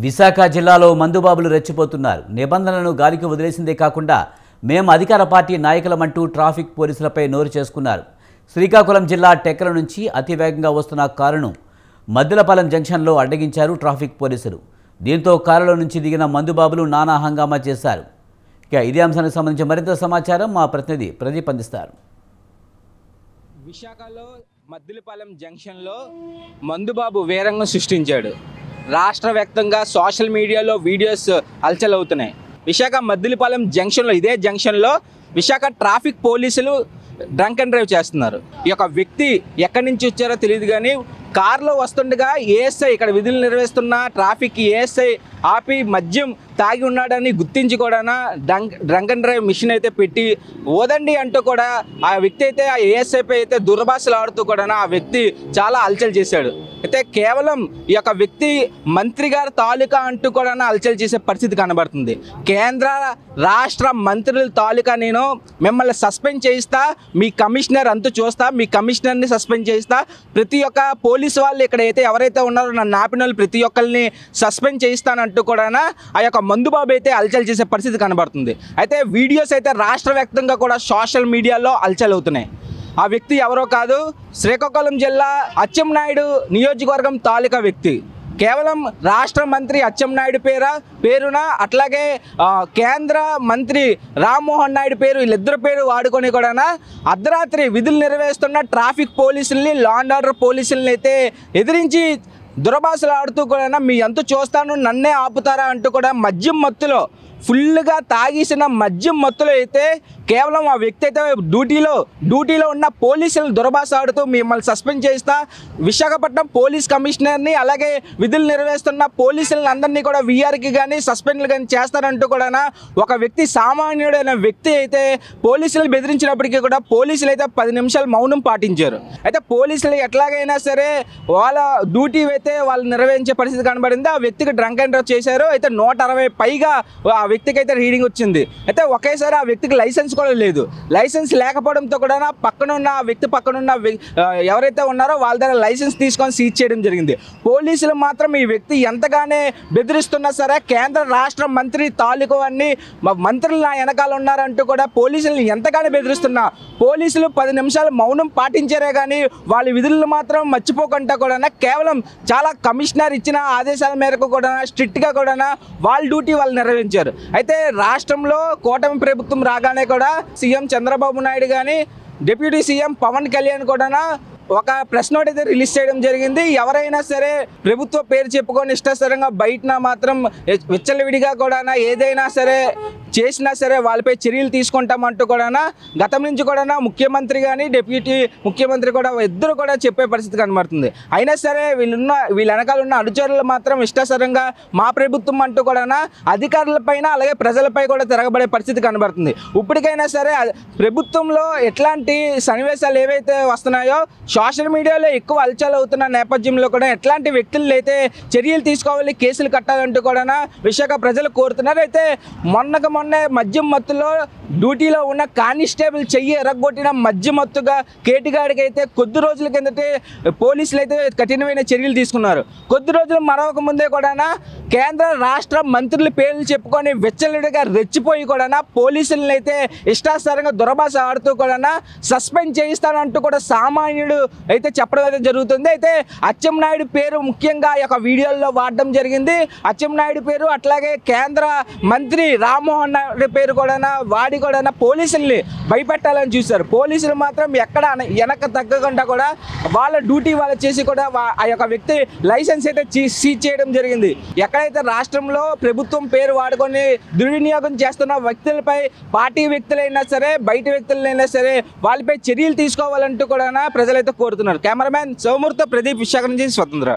విశాఖ జిల్లాలో మందుబాబులు రెచ్చిపోతున్నారు. నిబంధనలను గాలికి వదిలేసిందే కాకుండా మేము అధికార పార్టీ నాయకులమంటూ ట్రాఫిక్ పోలీసులపై నోరు చేసుకున్నారు. శ్రీకాకుళం జిల్లా టెక్కల నుంచి అతివేగంగా వస్తున్న కారును మద్దిలపాలెం జంక్షన్లో అడ్డగించారు ట్రాఫిక్ పోలీసులు. దీంతో కారులో నుంచి దిగిన మందుబాబులు నానా హంగామా చేశారు. ఇక ఇదే అంశానికి సంబంధించి మరింత సమాచారం మా ప్రతినిధి ప్రదీప్ అందిస్తారు. విశాఖలో మద్దిలపాలెం జంక్షన్లో మందుబాబు వేరంగం సృష్టించాడు. రాష్ట్ర వ్యాప్తంగా సోషల్ మీడియాలో వీడియోస్ హల్చలవుతున్నాయి. విశాఖ మద్దిలపాలెం జంక్షన్లో ఇదే జంక్షన్లో విశాఖ ట్రాఫిక్ పోలీసులు డ్రంక్ అండ్ డ్రైవ్ చేస్తున్నారు. ఈ యొక్క వ్యక్తి ఎక్కడి నుంచి వచ్చారో తెలియదు కానీ కారులో వస్తుండగా ఏఎస్ఐ ఇక్కడ విధులు నిర్వహిస్తున్న ట్రాఫిక్ ఏఎస్ఐ ఆపి మద్యం తాగి ఉన్నాడని గుర్తించి కూడా డ్రంక్ అండ్ డ్రైవ్ మిషన్ అయితే పెట్టి ఓదండి అంటూ కూడా ఆ వ్యక్తి అయితే ఆ ఏఎస్ఐపై అయితే దుర్భాషలు ఆడుతూ కూడా ఆ వ్యక్తి చాలా హల్చల్ చేశాడు. అయితే కేవలం ఈ యొక్క వ్యక్తి మంత్రి గారి తాలూకా అంటూ కూడా హల్చల్ చేసే పరిస్థితి కనబడుతుంది. కేంద్ర రాష్ట్ర మంత్రుల తాలూకా నేను మిమ్మల్ని సస్పెండ్ చేయిస్తా, మీ కమిషనర్ అంతు చూస్తా, మీ కమిషనర్ని సస్పెండ్ చేయిస్తా, ప్రతి ఒక్క పోలీసు వాళ్ళు ఇక్కడైతే ఎవరైతే ఉన్నారో నన్ను ఆపిన వాళ్ళు ప్రతి ఒక్కరిని సస్పెండ్ చేయిస్తానంటూ కూడా ఆ యొక్క మందుబాబు అయితే హల్చల్ చేసే పరిస్థితి కనబడుతుంది. అయితే వీడియోస్ అయితే రాష్ట్ర వ్యాప్తంగా కూడా సోషల్ మీడియాలో హల్చల్ అవుతున్నాయి. ఆ వ్యక్తి ఎవరో కాదు, శ్రీకాకుళం జిల్లా అచ్చెన్నాయుడు నియోజకవర్గం తాలూకా వ్యక్తి. కేవలం రాష్ట్ర మంత్రి అచ్చెన్నాయుడు పేరున అట్లాగే కేంద్ర మంత్రి రామ్మోహన్ నాయుడు పేరు, వీళ్ళిద్దరు పేరు వాడుకొని కూడా అర్ధరాత్రి విధులు నిర్వహిస్తున్న ట్రాఫిక్ పోలీసుల్ని, లా అండ్ ఆర్డర్ పోలీసుల్ని అయితే ఎదిరించి దురభాషలు ఆడుతూ కూడా మీ అంతు చూస్తాను, నన్నే ఆపుతారా అంటూ కూడా మద్యం మత్తులో ఫుల్గా తాగేసిన మద్యం మత్తులో అయితే కేవలం ఆ వ్యక్తి అయితే డ్యూటీలో ఉన్న పోలీసులను దురభాష ఆడుతూ మిమ్మల్ని సస్పెండ్ చేస్తా, విశాఖపట్నం పోలీస్ కమిషనర్ని అలాగే విధులు నిర్వహిస్తున్న పోలీసులను అందరినీ కూడా వీఆర్కి కానీ సస్పెండ్లు కానీ చేస్తారంటూ కూడా ఒక వ్యక్తి, సామాన్యుడైన వ్యక్తి అయితే పోలీసులు బెదిరించినప్పటికీ కూడా పోలీసులు అయితే 10 నిమిషాలు మౌనం పాటించారు. అయితే పోలీసులు ఎట్లాగైనా సరే వాళ్ళ డ్యూటీ అయితే వాళ్ళు నిర్వహించే పరిస్థితి కనబడింది. ఆ వ్యక్తికి డ్రంక్ అండ్ డ్రైవ్ చేశారు. అయితే 160 పైగా ఆ వ్యక్తికి అయితే రీడింగ్ వచ్చింది. అయితే ఒకేసారి ఆ వ్యక్తికి లైసెన్స్ కూడా లేదు. లైసెన్స్ లేకపోవడంతో కూడా ఆ వ్యక్తి పక్కనున్న ఎవరైతే ఉన్నారో వాళ్ళ దగ్గర లైసెన్స్ తీసుకొని సీజ్ చేయడం జరిగింది. పోలీసులు మాత్రం ఈ వ్యక్తి ఎంతగానే బెదిరిస్తున్నా సరే కేంద్ర రాష్ట్ర మంత్రి తాలూకు అన్ని మంత్రులు నా వెనకాల ఉన్నారంటూ కూడా పోలీసులను ఎంతగానో బెదిరిస్తున్నా పోలీసులు 10 నిమిషాలు మౌనం పాటించారే కానీ వాళ్ళ విధులను మాత్రం మర్చిపోకుండా కూడా కేవలం చాలా కమిషనర్ ఇచ్చిన ఆదేశాల మేరకు కూడా స్ట్రిక్ట్గా కూడా వాళ్ళ డ్యూటీ వాళ్ళు నిర్వహించారు. అయితే రాష్ట్రంలో కూటమి ప్రభుత్వం రాగానే కూడా సీఎం చంద్రబాబు నాయుడు కానీ డిప్యూటీ సీఎం పవన్ కళ్యాణ్ కూడా ఒక ప్రెస్ నోట్ అయితే రిలీజ్ చేయడం జరిగింది. ఎవరైనా సరే ప్రభుత్వ పేరు చెప్పుకొని ఇష్టాసరంగా బయటన మాత్రం విచ్చలవిడిగా కూడా ఏదైనా సరే చేసినా సరే వాళ్ళపై చర్యలు తీసుకుంటామంటూ కూడా గతం నుంచి కూడా ముఖ్యమంత్రి కానీ డిప్యూటీ ముఖ్యమంత్రి కూడా ఇద్దరు కూడా చెప్పే పరిస్థితి కనబడుతుంది. అయినా సరే వీళ్ళ వెనకాల ఉన్న అనుచరులు మాత్రం ఇష్టాసరంగా మా ప్రభుత్వం అంటూ కూడా అధికారులపైన అలాగే ప్రజలపై కూడా తిరగబడే పరిస్థితి కనబడుతుంది. ఇప్పటికైనా సరే ప్రభుత్వంలో ఎట్లాంటి సన్నివేశాలు ఏవైతే వస్తున్నాయో సోషల్ మీడియాలో ఎక్కువ హల్చల్ అవుతున్న నేపథ్యంలో కూడా ఎట్లాంటి వ్యక్తులు అయితే చర్యలు తీసుకోవాలి, కేసులు కట్టాలంటూ కూడా విశాఖ ప్రజలు కోరుతున్నారు. అయితే మొన్నే మద్యం మత్తులో డ్యూటీలో ఉన్న కానిస్టేబుల్ చెయ్యి ఎరగొట్టిన మద్యం మత్తుగా కేటిగాడికి అయితే కొద్ది రోజుల కిందటే పోలీసులు అయితే కఠినమైన చర్యలు తీసుకున్నారు. కొద్ది రోజులు మరొక ముందే కూడా కేంద్ర రాష్ట్ర మంత్రుల పేర్లు చెప్పుకొని విచ్చలవిడిగా రెచ్చిపోయి కూడా పోలీసులను అయితే ఇష్టాసారంగా దురభాష ఆడుతూ కూడా సస్పెండ్ చేయిస్తానంటూ కూడా సామాన్యుడు అయితే చెప్పడం అయితే జరుగుతుంది. అయితే అచ్చెన్నాయుడు పేరు ముఖ్యంగా ఈ యొక్క వీడియోల్లో వాడడం జరిగింది. అచ్చెన్నాయుడు పేరు అట్లాగే కేంద్ర మంత్రి రామ్మోహన్ నాయుడు పేరు కూడా వాడి కూడా పోలీసుల్ని భయపెట్టాలని చూశారు. పోలీసులు మాత్రం ఎక్కడ వెనక తగ్గకుండా కూడా వాళ్ళ డ్యూటీ వాళ్ళు చేసి కూడా ఆ యొక్క వ్యక్తి లైసెన్స్ అయితే సీజ్ చేయడం జరిగింది. ఎక్కడైతే రాష్ట్రంలో ప్రభుత్వం పేరు వాడుకొని దుర్వినియోగం చేస్తున్న వ్యక్తులపై పార్టీ వ్యక్తులైనా సరే బయట వ్యక్తులైనా సరే వాళ్ళపై చర్యలు తీసుకోవాలంటూ కూడా ప్రజలైతే కోరుతున్నారు. కెమెరామ్యాన్ సోమూర్తో ప్రదీప్, విశాఖ నుంచి స్వతంత్ర.